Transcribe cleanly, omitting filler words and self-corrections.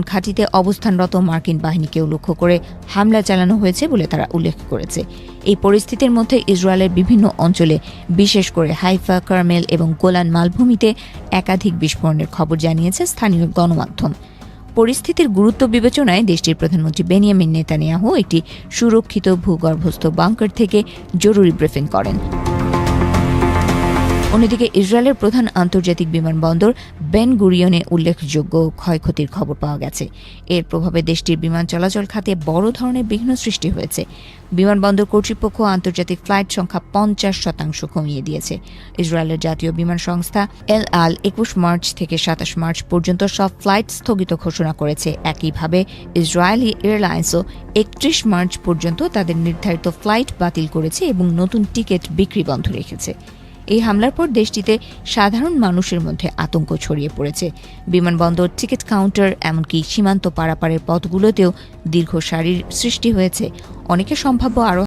ঘাঁটিতে অবস্থানরত মার্কিন বাহিনীকেও লক্ষ্য করে হামলা চালানো হয়েছে বলে তারা উল্লেখ করেছে। এই পরিস্থিতির মধ্যে ইসরায়েলের বিভিন্ন অঞ্চলে, বিশেষ করে হাইফা, কার্মেল এবং গোলান মালভূমিতে একাধিক বিস্ফোরণের খবর জানিয়েছে স্থানীয় গণমাধ্যম। পরিস্থিতির গুরুত্ব বিবেচনায় দেশটির প্রধানমন্ত্রী বেনিয়ামিন নেতানিয়াহু একটি সুরক্ষিত ভূগর্ভস্থ বাংকার থেকে জরুরি ব্রিফিং করেন। অন্যদিকে ইসরায়েলের প্রধান আন্তর্জাতিক বিমানবন্দর বেন গুরিয়নে উল্লেখযোগ্য ক্ষয়ক্ষতির খবর পাওয়া গেছে। এর প্রভাবে দেশটির বিমান চলাচল খাতে বড় ধরনের বিঘ্ন সৃষ্টি হয়েছে। বিমানবন্দর কর্তৃপক্ষ আন্তর্জাতিক ফ্লাইট সংখ্যা 50% কমিয়ে দিয়েছে। ইসরায়েলের জাতীয় বিমান সংস্থা এল আল 21 মার্চ থেকে 27 মার্চ পর্যন্ত সব ফ্লাইট স্থগিত ঘোষণা করেছে। একইভাবে ইসরায়েলি এয়ারলাইন্সও 31 মার্চ পর্যন্ত তাদের নির্ধারিত ফ্লাইট বাতিল করেছে এবং নতুন টিকিট বিক্রি বন্ধ রেখেছে। এই হামলার পর দেশটিতে সাধারণ মানুষের মধ্যে আতঙ্ক ছড়িয়ে পড়েছে। বিমানবন্দর, টিকিট কাউন্টার, এমনকি সীমান্ত পারাপারের পথগুলোতেও দীর্ঘ সারির সৃষ্টি হয়েছে। অনেকে সম্ভাব্য আরও